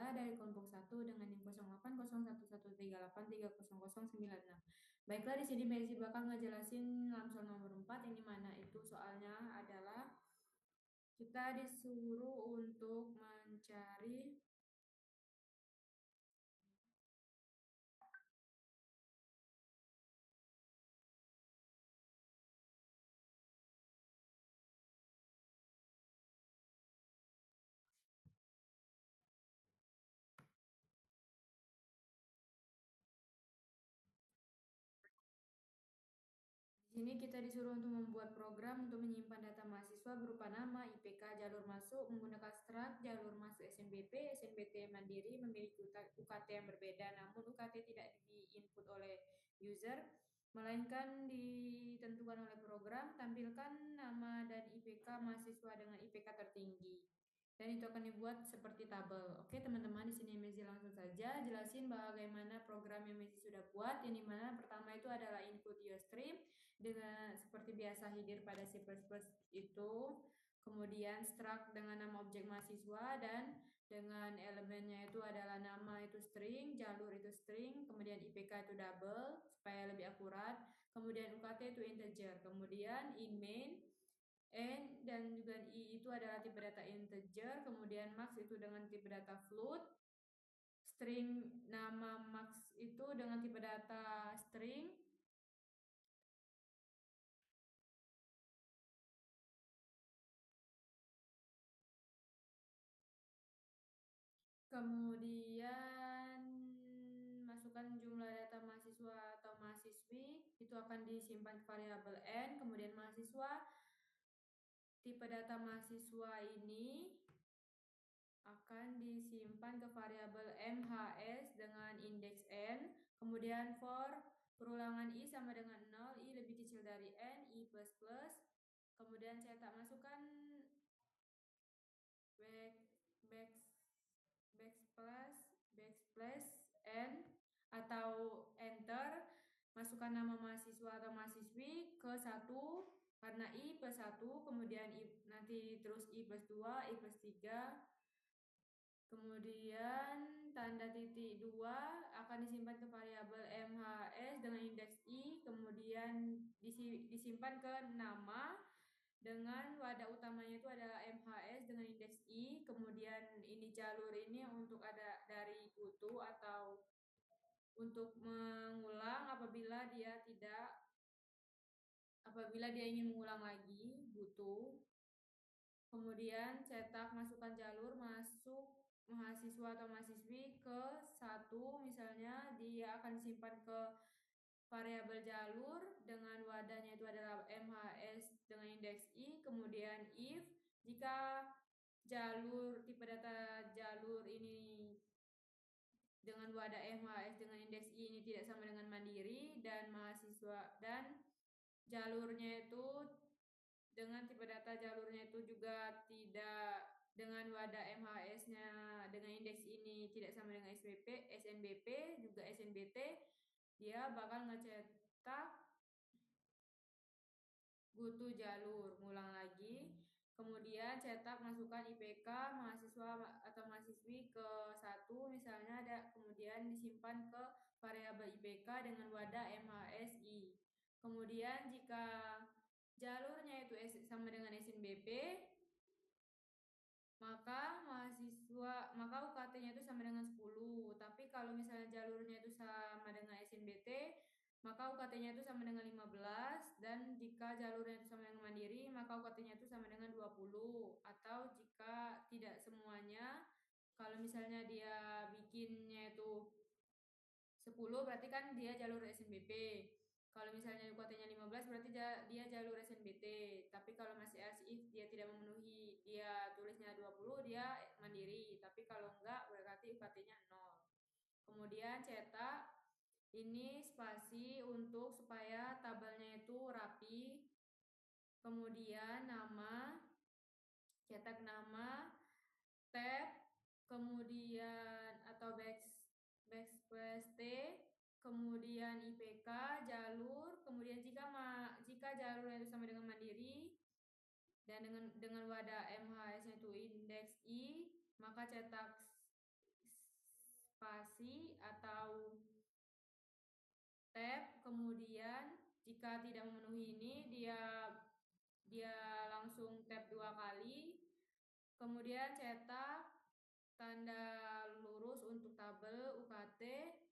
adalah dari kelompok 1 dengan NIM 08011138300096. Baiklah, di sini Mercy bakal ngejelasin soal nomor 4, ini mana itu soalnya adalah kita disuruh untuk mencari Di sini kita disuruh untuk membuat program untuk menyimpan data mahasiswa berupa nama, IPK, jalur masuk, menggunakan strat, jalur masuk SNBP, SNBT mandiri memiliki UKT yang berbeda, namun UKT tidak diinput oleh user, melainkan ditentukan oleh program. Tampilkan nama dan IPK mahasiswa dengan IPK tertinggi. Dan itu akan dibuat seperti tabel. Oke teman-teman, di sini Mezi langsung saja jelasin bagaimana program yang Mezi sudah buat. Yang dimana pertama itu adalah input UStream dengan seperti biasa header pada C++ itu, kemudian struct dengan nama objek mahasiswa dan dengan elemennya itu adalah nama itu string, jalur itu string, kemudian IPK itu double supaya lebih akurat, kemudian UKT itu integer, kemudian in main N dan juga I itu adalah tipe data integer, kemudian max itu dengan tipe data float, string nama max itu dengan tipe data string, kemudian masukkan jumlah data mahasiswa atau mahasiswi itu akan disimpan ke variabel N, kemudian mahasiswa tipe data mahasiswa ini akan disimpan ke variabel MHS dengan indeks N, kemudian for perulangan I sama dengan 0, I lebih kecil dari N, I++, kemudian cetak masukkan backslash N atau enter, masukkan nama mahasiswa atau mahasiswi ke 1 karena I plus 1, kemudian I, nanti terus I plus 2, I plus 3, kemudian tanda titik 2 akan disimpan ke variabel MHS dengan indeks I, kemudian disimpan ke nama dengan wadah utamanya itu adalah MHS dengan indeks I, kemudian ini jalur ini untuk ada dari butuh atau untuk mengulang apabila dia ingin mengulang lagi butuh. Kemudian cetak masukkan jalur masuk mahasiswa atau mahasiswi ke 1, misalnya dia akan disimpan ke variabel jalur dengan wadahnya itu adalah MHS dengan indeks I, kemudian if jika jalur tipe data jalur ini dengan wadah MHS dengan indeks I ini tidak sama dengan mandiri dan mahasiswa dan jalurnya itu dengan tipe data jalurnya itu juga tidak dengan wadah MHS-nya dengan indeks ini tidak sama dengan SNBP juga SNBT, dia bakal ngecetak butuh jalur, ngulang lagi, kemudian cetak masukkan IPK mahasiswa atau mahasiswi ke 1 misalnya ada, kemudian disimpan ke variabel IPK dengan wadah MHSI. Kemudian jika jalurnya itu sama dengan SNBP, maka UKT-nya itu sama dengan 10. Tapi kalau misalnya jalurnya itu sama dengan SNBT, maka UKT-nya itu sama dengan 15, dan jika jalurnya itu sama dengan mandiri, maka UKT-nya itu sama dengan 20. Atau jika tidak semuanya, kalau misalnya dia bikinnya itu 10 berarti kan dia jalur SNBP. Kalau misalnya UKT-nya 15 berarti dia jalur SNBT. Tapi kalau masih as if dia tidak memenuhi, dia tulisnya 20, dia mandiri. Tapi kalau enggak berarti UKT-nya 0. Kemudian cetak ini spasi untuk supaya tabelnya itu rapi. Kemudian nama, cetak nama, tab, kemudian atau backslash T, kemudian IPK, jalur, kemudian jika jalurnya itu sama dengan mandiri dan dengan wadah MHS itu indeks I, maka cetak spasi atau tab, kemudian jika tidak memenuhi ini dia langsung tab 2 kali, kemudian cetak tanda lurus untuk tabel UKT,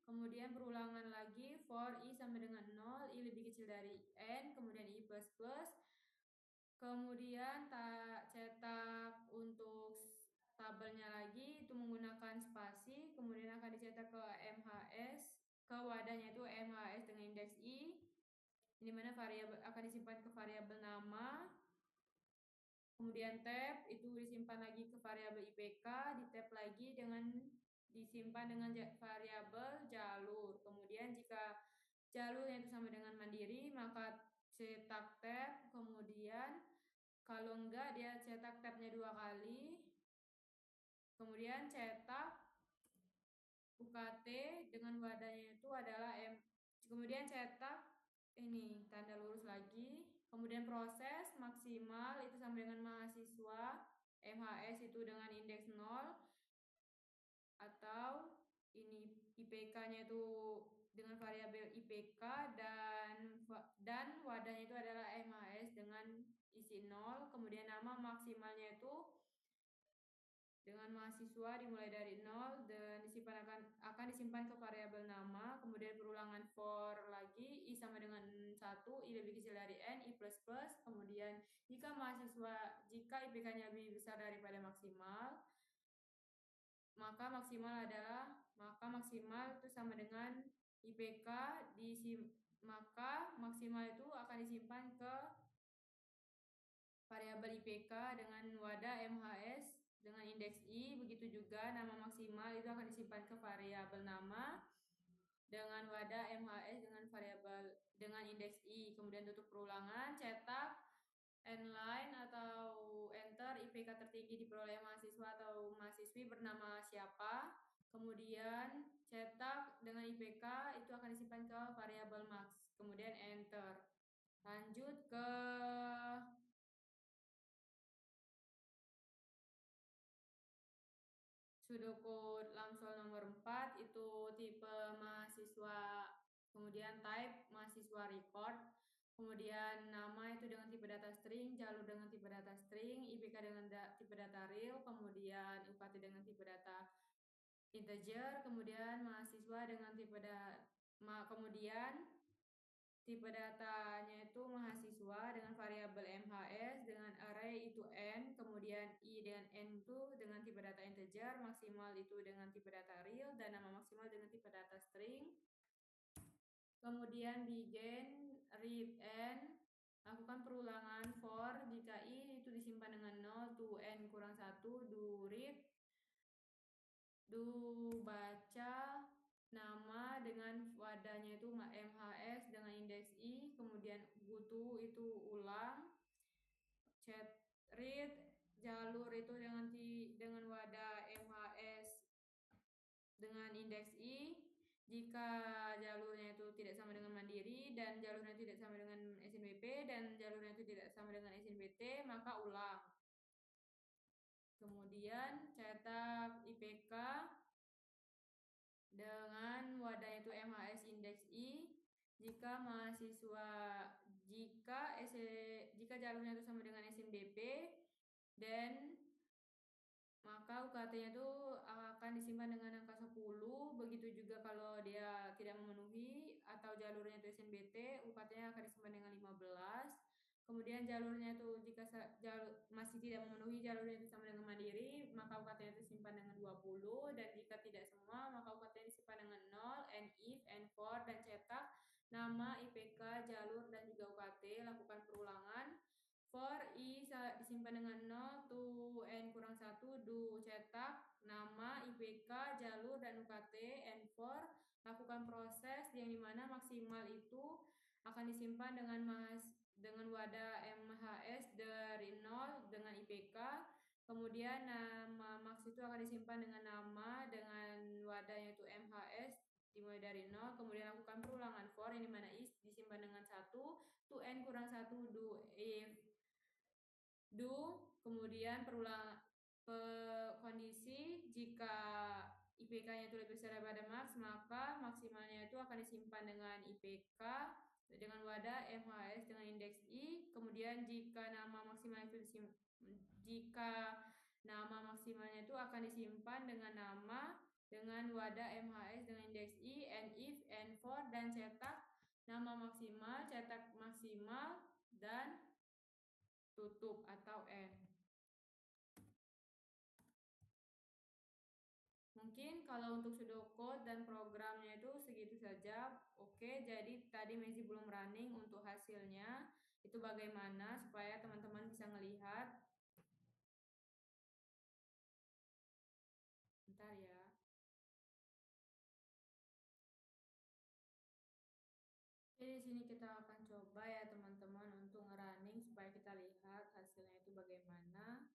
kemudian perulangan lagi for i sama dengan 0, i lebih kecil dari n, kemudian i plus plus, kemudian cetak untuk tabelnya lagi itu menggunakan spasi, kemudian akan dicetak ke MHS, ke wadahnya itu MHS dengan indeks i, di mana variabel akan disimpan ke variabel nama. Kemudian tab itu disimpan lagi ke variabel IPK, di tab lagi dengan disimpan dengan variabel jalur. Kemudian jika jalurnya itu sama dengan mandiri, maka cetak tab, kemudian kalau enggak dia cetak tabnya 2 kali, kemudian cetak UKT dengan wadahnya itu adalah kemudian cetak ini tanda lurus lagi, kemudian proses maksimal itu sama dengan mahasiswa, MHS itu dengan indeks 0, atau ini IPK-nya itu dengan variabel IPK dan wadahnya itu adalah MHS dengan isi 0, kemudian nama maksimalnya itu dengan mahasiswa dimulai dari 0 dan akan disimpan ke variabel nama, kemudian perulangan for lagi i sama dengan 1, i lebih kecil dari n, i plus plus, kemudian jika IPK-nya lebih besar daripada maksimal, maka maksimal itu sama dengan IPK maka maksimal itu akan disimpan ke variabel IPK dengan wadah MHS dengan indeks i, begitu juga nama maksimal itu akan disimpan ke variabel nama dengan wadah MHS dengan variabel dengan indeks i, kemudian tutup perulangan, cetak N-line atau enter IPK tertinggi diperoleh mahasiswa atau mahasiswi bernama siapa, kemudian cetak dengan IPK itu akan disimpan ke variabel max, kemudian enter. Lanjut ke pseudocode Lamsol nomor 4 itu tipe mahasiswa, kemudian type mahasiswa record, kemudian nama itu dengan tipe data string, jalur dengan tipe data string, IPK dengan tipe data real, kemudian UKT dengan tipe data integer, kemudian mahasiswa dengan kemudian tipe datanya itu mahasiswa dengan variabel MHS dengan array itu n, kemudian i dengan n itu dengan tipe data integer, maksimal itu dengan tipe data real, dan nama maksimal dengan tipe data string. Kemudian begin read n, lakukan perulangan for jika i itu disimpan dengan 0 to n kurang 1, do read, do baca nama dengan wadahnya itu MHS dengan indeks i, kemudian goto itu ulang, read jalur itu dengan wadah MHS dengan indeks i, jika jalurnya itu tidak sama dengan mandiri dan jalurnya tidak sama dengan SNBP dan jalurnya itu tidak sama dengan SNBT, maka ulang. Kemudian cetak IPK dengan wadah itu MHS indeks i, jika jalurnya itu sama dengan SNBP dan maka UKT-nya itu akan disimpan dengan angka 10, begitu juga kalau dia tidak memenuhi atau jalurnya itu SNBT, UKT-nya akan disimpan dengan 15. Kemudian jalurnya itu jika masih tidak memenuhi jalurnya itu sama dengan mandiri, maka UKT-nya itu disimpan dengan 20, dan jika tidak semua maka UKT-nya disimpan dengan 0, and if, and for, dan cetak nama, IPK, jalur, dan juga UKT, lakukan perulangan. For i disimpan dengan 0 to n kurang 1, do cetak nama, IPK, jalur, dan UKT, and for lakukan proses yang dimana maksimal itu akan disimpan dengan wadah MHS dari 0 dengan IPK, kemudian nama max itu akan disimpan dengan nama dengan wadahnya itu MHS dimulai dari 0, kemudian lakukan perulangan for yang dimana i disimpan dengan 1 to n kurang 1, do, kemudian kondisi jika IPK-nya itu lebih besar daripada maks, maka maksimalnya itu akan disimpan dengan IPK dengan wadah MHS dengan indeks I. Kemudian jika nama maksimalnya akan disimpan dengan nama dengan wadah MHS dengan indeks I, NIF, N4 dan cetak nama maksimal, cetak maksimal dan tutup atau N. Mungkin kalau untuk pseudocode dan programnya itu segitu saja. Oke, jadi tadi Mezi belum running untuk hasilnya. Itu bagaimana supaya teman-teman bisa melihat. Bentar ya. Jadi di sini kita akan coba ya teman-teman untuk ngerunning supaya kita lihat hasilnya itu bagaimana.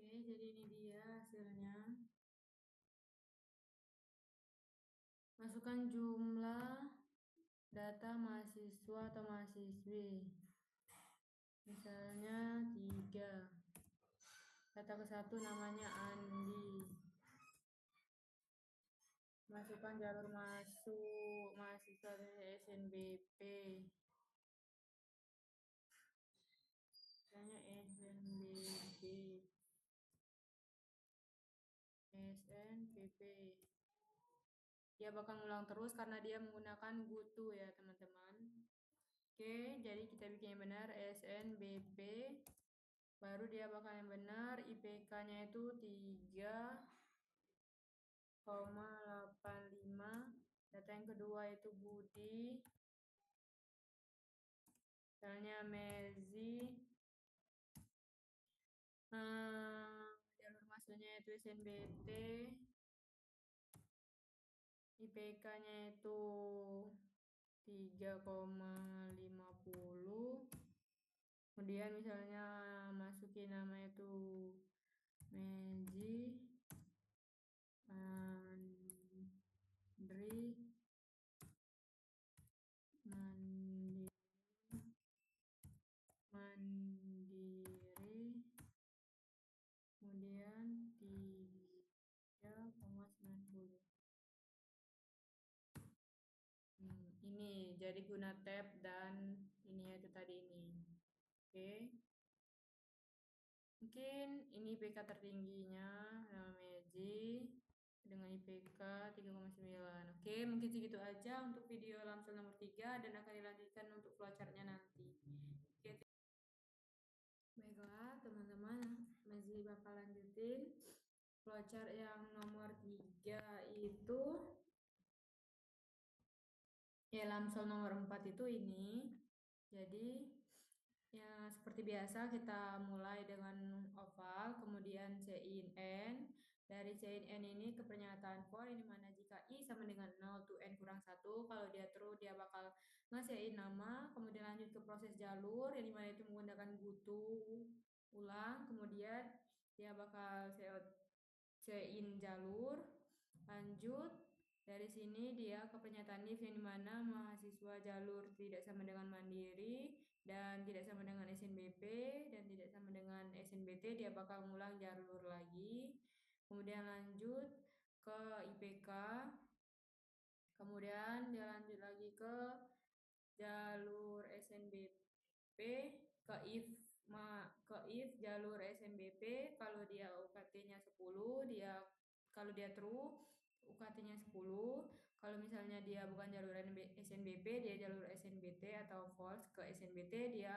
Oke, jadi ini dia hasilnya. Masukkan jumlah data mahasiswa atau mahasiswi. Misalnya 3. Data ke-1 namanya Andi. Masukkan jalur masuk mahasiswa dari SNBP. Misalnya SNBP. Dia bakal ngulang terus karena dia menggunakan GoTo ya teman-teman. Oke, jadi kita bikin yang benar SNBP. Baru dia bakal yang benar, IPK-nya itu 3,85. Data yang kedua itu Budi. Misalnya Mezi. Jalur masuknya itu SNBT. IPK-nya itu 3,50. Kemudian misalnya masukin nama itu Mezi, Andri, Mandiri, kemudian 3,90. Ini jadi guna tab dan ini itu tadi ini. Oke. Mungkin ini IPK tertingginya nama Mezi dengan IPK 3,9. Oke, mungkin segitu aja untuk video Lamsel nomor 3 dan akan dilanjutkan untuk flowchartnya nanti. Oke. Baiklah teman-teman, Mezi bakal lanjutin flowchart yang nomor 3 itu ya Lamsel nomor 4 itu ini. Jadi ya seperti biasa kita mulai dengan oval, kemudian C-in N. Dari C-in N ini ke pernyataan for, ini mana jika I sama dengan 0 to N kurang 1. Kalau dia true dia bakal nge-in nama, kemudian lanjut ke proses jalur, yang dimana itu menggunakan GoTo ulang, kemudian dia bakal C-in jalur, lanjut dari sini dia ke pernyataan if yang dimana mahasiswa jalur tidak sama dengan mandiri dan tidak sama dengan SNBP dan tidak sama dengan SNBT, dia bakal mengulang jalur lagi. Kemudian lanjut ke IPK. Kemudian dia lanjut lagi ke jalur SNBP, ke if jalur SNBP kalau dia UKT-nya 10, kalau dia true UKT-nya 10. Kalau misalnya dia bukan jalur SNBP, dia jalur SNBT atau false ke SNBT, dia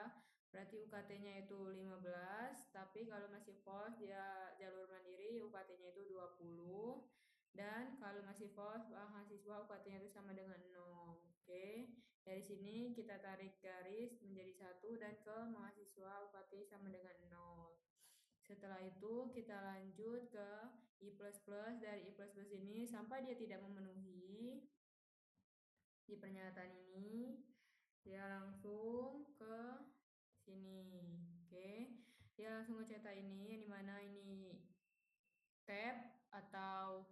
berarti UKT-nya itu 15. Tapi kalau masih false, dia jalur mandiri, UKT-nya itu 20. Dan kalau masih false, mahasiswa UKT-nya itu sama dengan 0. Oke, dari sini kita tarik garis menjadi 1 dan ke mahasiswa UKT sama dengan 0. Setelah itu kita lanjut ke I++, dari I++ ini sampai dia tidak memenuhi di pernyataan ini, dia langsung ke sini. Oke, dia langsung ngecetak ini, yang dimana ini tab atau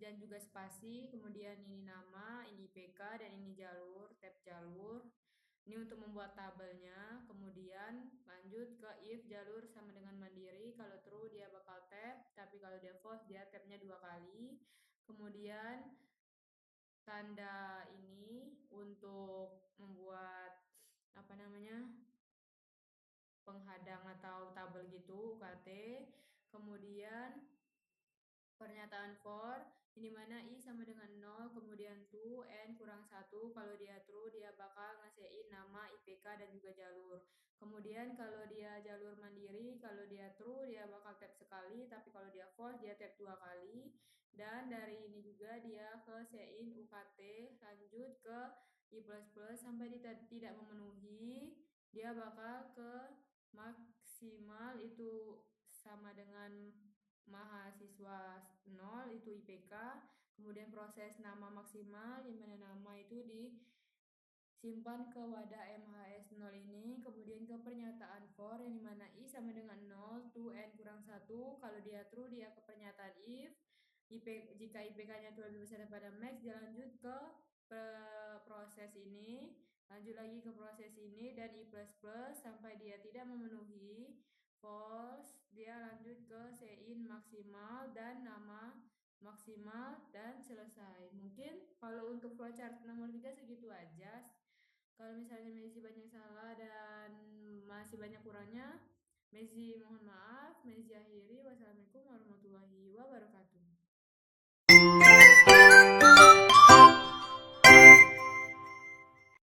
dan juga spasi, kemudian ini nama, ini IPK, dan ini jalur, tab jalur. Ini untuk membuat tabelnya, kemudian lanjut ke if jalur sama dengan mandiri, kalau true dia bakal tab, tapi kalau dia false dia tabnya 2 kali. Kemudian tanda ini untuk membuat apa namanya penghadang atau tabel gitu UKT. Kemudian pernyataan for, ini mana I sama dengan 0, kemudian to, N kurang 1, kalau dia true dia bakal ngasihin nama IPK dan juga jalur. Kemudian kalau dia jalur mandiri, kalau dia true dia bakal tab sekali, tapi kalau dia false dia tab 2 kali. Dan dari ini juga dia ke sein UKT, lanjut ke I++ sampai tidak memenuhi, dia bakal ke maksimal itu sama dengan mahasiswa 0 itu IPK, kemudian proses nama maksimal di mana nama itu disimpan ke wadah MHS 0 ini, kemudian ke pernyataan for yang dimana I sama dengan 0, to N kurang 1, kalau dia true dia ke pernyataan if, jika IPK-nya itu lebih besar daripada max, dia lanjut ke proses ini, lanjut lagi ke proses ini, dan I++ sampai dia tidak memenuhi, false, dia lanjut ke sein maksimal dan nama maksimal dan selesai. Mungkin kalau untuk flowchart nomor 3 segitu aja. Kalau misalnya Messi banyak salah dan masih banyak kurangnya, Messi mohon maaf, Messi akhiri. Wassalamualaikum warahmatullahi wabarakatuh.